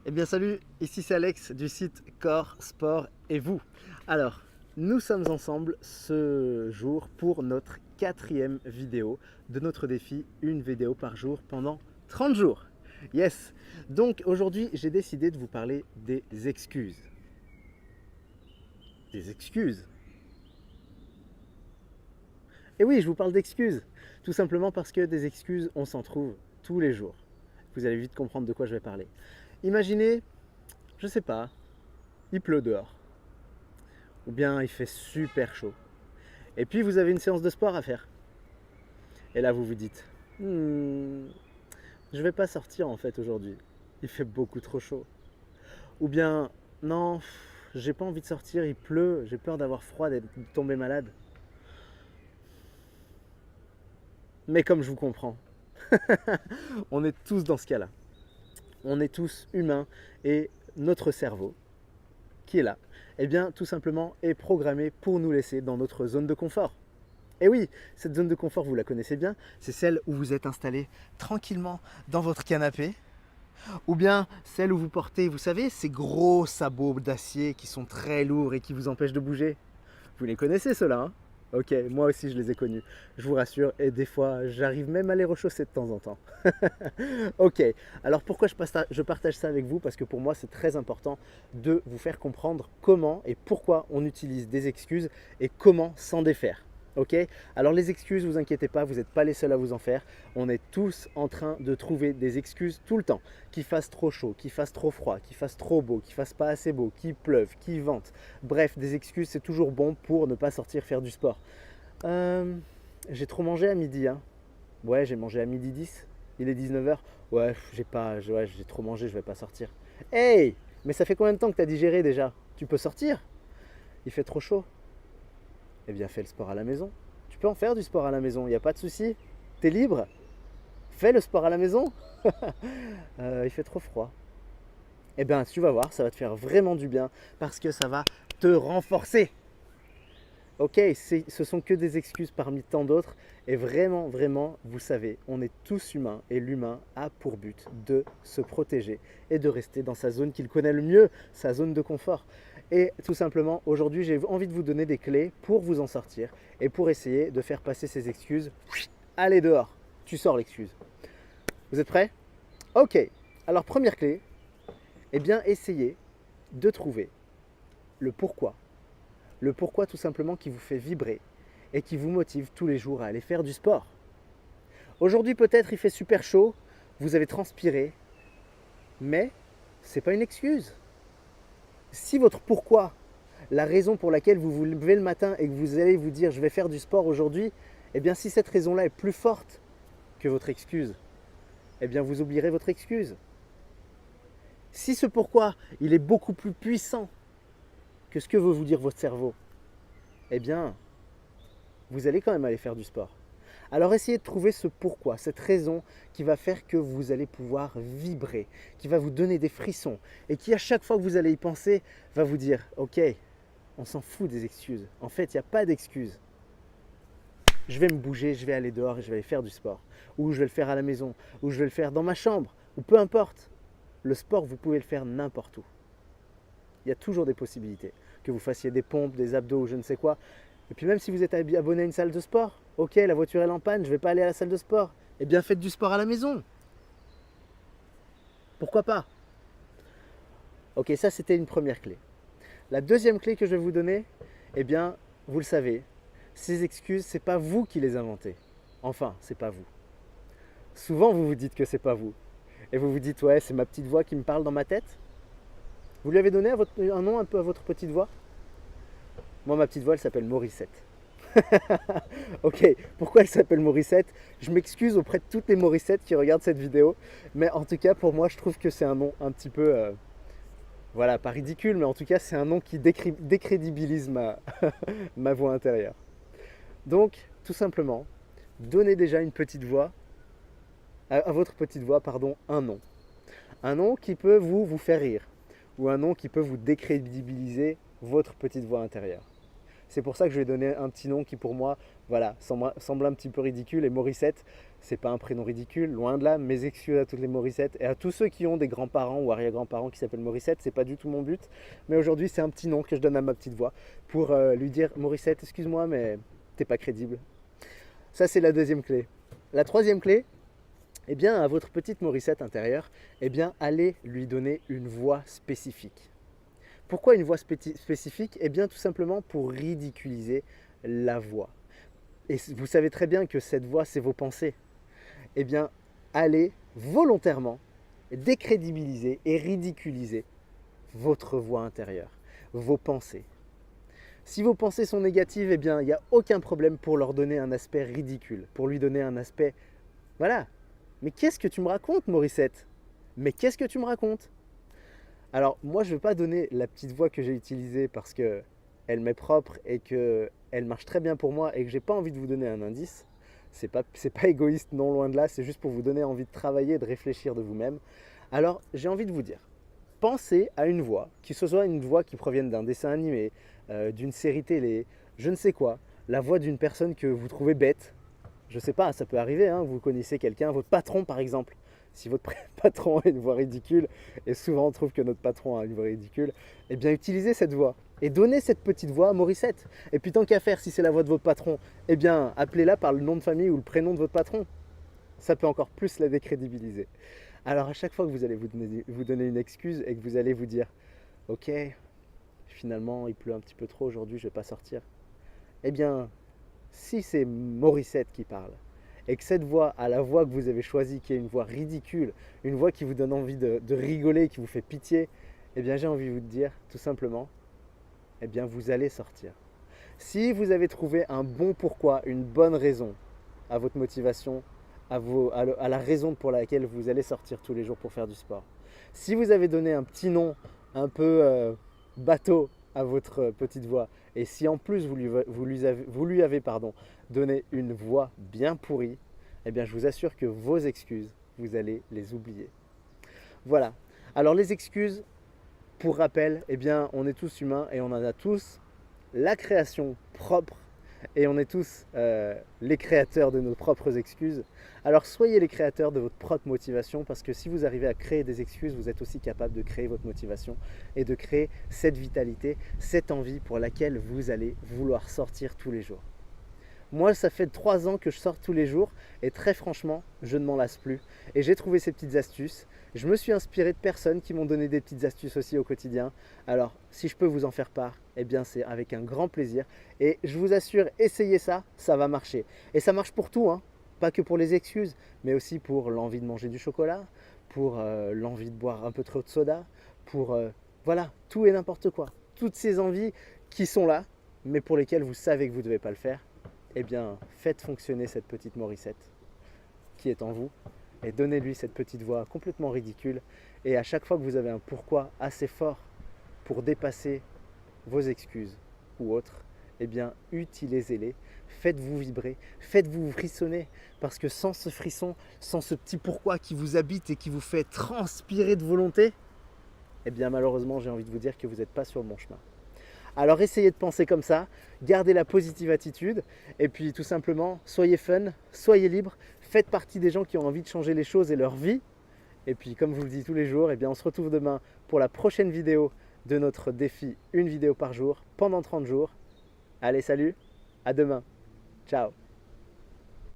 Eh bien salut, ici c'est Alex du site Corps, Sport et vous. Alors, nous sommes ensemble ce jour pour notre 4e vidéo de notre défi, une vidéo par jour pendant 30 jours. Yes. Donc aujourd'hui, j'ai décidé de vous parler des excuses. Des excuses. Et oui, je vous parle d'excuses. Tout simplement parce que des excuses, on s'en trouve tous les jours. Vous allez vite comprendre de quoi je vais parler. Imaginez, je sais pas, il pleut dehors. Ou bien il fait super chaud. Et puis vous avez une séance de sport à faire. Et là vous vous dites, je vais pas sortir en fait aujourd'hui. Il fait beaucoup trop chaud. Ou bien, non, j'ai pas envie de sortir, il pleut, j'ai peur d'avoir froid, d'être tombé malade. Mais comme je vous comprends, on est tous dans ce cas-là. On est tous humains et notre cerveau, qui est là, eh bien tout simplement est programmé pour nous laisser dans notre zone de confort. Et oui, cette zone de confort, vous la connaissez bien, c'est celle où vous êtes installé tranquillement dans votre canapé, ou bien celle où vous portez, vous savez, ces gros sabots d'acier qui sont très lourds et qui vous empêchent de bouger. Vous les connaissez ceux-là, hein? Ok, moi aussi je les ai connus, je vous rassure, et des fois j'arrive même à les rechausser de temps en temps. Ok, alors pourquoi je partage ça avec vous? Parce que pour moi c'est très important de vous faire comprendre comment et pourquoi on utilise des excuses et comment s'en défaire. Ok, alors les excuses, vous inquiétez pas, vous n'êtes pas les seuls à vous en faire. On est tous en train de trouver des excuses tout le temps. Qu'il fasse trop chaud, qu'il fasse trop froid, qu'il fasse trop beau, qu'il fasse pas assez beau, qu'il pleuve, qu'il vente. Bref, des excuses, c'est toujours bon pour ne pas sortir faire du sport. J'ai trop mangé à midi, hein. Ouais, j'ai mangé à midi 10. Il est 19h. Ouais, j'ai trop mangé, je vais pas sortir. Hey, mais ça fait combien de temps que tu as digéré déjà? Tu peux sortir? Il fait trop chaud. Eh bien, fais le sport à la maison. Tu peux en faire du sport à la maison, il n'y a pas de souci. Tu es libre. Fais le sport à la maison. Il fait trop froid. Eh bien, tu vas voir, ça va te faire vraiment du bien parce que ça va te renforcer. Ok, ce sont que des excuses parmi tant d'autres. Et vraiment, vraiment, vous savez, on est tous humains et l'humain a pour but de se protéger et de rester dans sa zone qu'il connaît le mieux, sa zone de confort. Et tout simplement, aujourd'hui, j'ai envie de vous donner des clés pour vous en sortir et pour essayer de faire passer ces excuses. Allez dehors, tu sors l'excuse. Vous êtes prêts? Ok, alors première clé, eh bien essayez de trouver le pourquoi. Le pourquoi tout simplement qui vous fait vibrer et qui vous motive tous les jours à aller faire du sport. Aujourd'hui peut-être il fait super chaud, vous avez transpiré, mais ce n'est pas une excuse. Si votre pourquoi, la raison pour laquelle vous vous levez le matin et que vous allez vous dire je vais faire du sport aujourd'hui, eh bien si cette raison-là est plus forte que votre excuse, eh bien vous oublierez votre excuse. Si ce pourquoi, il est beaucoup plus puissant que ce que veut vous dire votre cerveau, eh bien, vous allez quand même aller faire du sport. Alors essayez de trouver ce pourquoi, cette raison qui va faire que vous allez pouvoir vibrer, qui va vous donner des frissons et qui à chaque fois que vous allez y penser va vous dire « Ok, on s'en fout des excuses. En fait, il n'y a pas d'excuses. Je vais me bouger, je vais aller dehors et je vais aller faire du sport. Ou je vais le faire à la maison, ou je vais le faire dans ma chambre, ou peu importe. Le sport, vous pouvez le faire n'importe où. Il y a toujours des possibilités. Que vous fassiez des pompes, des abdos ou je ne sais quoi. Et puis même si vous êtes abonné à une salle de sport, ok, la voiture est en panne, je ne vais pas aller à la salle de sport. Eh bien faites du sport à la maison. Pourquoi pas? Ok, ça c'était une première clé. La deuxième clé que je vais vous donner, eh bien, vous le savez, ces excuses, ce n'est pas vous qui les inventez. Enfin, c'est pas vous. Souvent, vous vous dites que c'est pas vous. Et vous vous dites, ouais, c'est ma petite voix qui me parle dans ma tête. Vous lui avez donné un nom un peu à votre petite voix? Moi, ma petite voix, elle s'appelle Morissette. Ok, pourquoi elle s'appelle Morissette? Je m'excuse auprès de toutes les Morissettes qui regardent cette vidéo. Mais en tout cas, pour moi, je trouve que c'est un nom un petit peu... voilà, pas ridicule, mais en tout cas, c'est un nom qui décrédibilise ma voix intérieure. Donc, tout simplement, donnez déjà une petite voix, à votre petite voix, pardon, un nom. Un nom qui peut vous faire rire, ou un nom qui peut vous décrédibiliser votre petite voix intérieure. C'est pour ça que je lui ai donné un petit nom qui pour moi, voilà, semble un petit peu ridicule. Et Morissette, c'est pas un prénom ridicule, loin de là. Mes excuses à toutes les Morissettes et à tous ceux qui ont des grands-parents ou arrière-grands-parents qui s'appellent Morissette, c'est pas du tout mon but. Mais aujourd'hui, c'est un petit nom que je donne à ma petite voix pour lui dire Morissette, excuse-moi, mais t'es pas crédible. Ça, c'est la deuxième clé. La troisième clé, eh bien, à votre petite Morissette intérieure, eh bien, allez lui donner une voix spécifique. Pourquoi une voix spécifique? Eh bien, tout simplement pour ridiculiser la voix. Et vous savez très bien que cette voix, c'est vos pensées. Eh bien, allez volontairement décrédibiliser et ridiculiser votre voix intérieure, vos pensées. Si vos pensées sont négatives, eh bien, il n'y a aucun problème pour leur donner un aspect ridicule, pour lui donner un aspect, voilà. Mais qu'est-ce que tu me racontes, Morissette? Mais qu'est-ce que tu me racontes? Alors, moi, je ne veux pas donner la petite voix que j'ai utilisée parce qu'elle m'est propre et qu'elle marche très bien pour moi et que je n'ai pas envie de vous donner un indice. C'est pas égoïste, non, loin de là, c'est juste pour vous donner envie de travailler, de réfléchir de vous-même. Alors, j'ai envie de vous dire, pensez à une voix, que ce soit une voix qui provienne d'un dessin animé, d'une série télé, je ne sais quoi, la voix d'une personne que vous trouvez bête. Je ne sais pas, ça peut arriver, hein, vous connaissez quelqu'un, votre patron par exemple. Si votre patron a une voix ridicule, et souvent on trouve que notre patron a une voix ridicule, eh bien utilisez cette voix et donnez cette petite voix à Morissette. Et puis tant qu'à faire, si c'est la voix de votre patron, eh bien appelez-la par le nom de famille ou le prénom de votre patron. Ça peut encore plus la décrédibiliser. Alors à chaque fois que vous allez vous donner une excuse et que vous allez vous dire « Ok, finalement il pleut un petit peu trop aujourd'hui, je ne vais pas sortir », eh bien si c'est Morissette qui parle, et que cette voix a la voix que vous avez choisie, qui est une voix ridicule, une voix qui vous donne envie de rigoler, qui vous fait pitié, eh bien j'ai envie de vous dire tout simplement, eh bien vous allez sortir. Si vous avez trouvé un bon pourquoi, une bonne raison à votre motivation, à la raison pour laquelle vous allez sortir tous les jours pour faire du sport, si vous avez donné un petit nom un peu bateau à votre petite voix, et si en plus vous lui avez donné une voix bien pourrie, eh bien je vous assure que vos excuses, vous allez les oublier. Voilà. Alors les excuses, pour rappel, eh bien on est tous humains et on en a tous la création propre et on est tous les créateurs de nos propres excuses. Alors soyez les créateurs de votre propre motivation parce que si vous arrivez à créer des excuses, vous êtes aussi capable de créer votre motivation et de créer cette vitalité, cette envie pour laquelle vous allez vouloir sortir tous les jours. Moi, ça fait 3 ans que je sors tous les jours et très franchement, je ne m'en lasse plus. Et j'ai trouvé ces petites astuces. Je me suis inspiré de personnes qui m'ont donné des petites astuces aussi au quotidien. Alors, si je peux vous en faire part, eh bien c'est avec un grand plaisir. Et je vous assure, essayez ça, ça va marcher. Et ça marche pour tout, hein. Pas que pour les excuses, mais aussi pour l'envie de manger du chocolat, pour l'envie de boire un peu trop de soda, pour voilà, tout et n'importe quoi. Toutes ces envies qui sont là, mais pour lesquelles vous savez que vous ne devez pas le faire. Eh bien, faites fonctionner cette petite Morissette qui est en vous et donnez-lui cette petite voix complètement ridicule. Et à chaque fois que vous avez un pourquoi assez fort pour dépasser vos excuses ou autres, eh bien, utilisez-les, faites-vous vibrer, faites-vous frissonner. Parce que sans ce frisson, sans ce petit pourquoi qui vous habite et qui vous fait transpirer de volonté, eh bien, malheureusement, j'ai envie de vous dire que vous n'êtes pas sur le bon chemin. Alors essayez de penser comme ça, gardez la positive attitude et puis tout simplement, soyez fun, soyez libre, faites partie des gens qui ont envie de changer les choses et leur vie. Et puis comme je vous le dis tous les jours, eh bien, on se retrouve demain pour la prochaine vidéo de notre défi, une vidéo par jour pendant 30 jours. Allez, salut, à demain, ciao.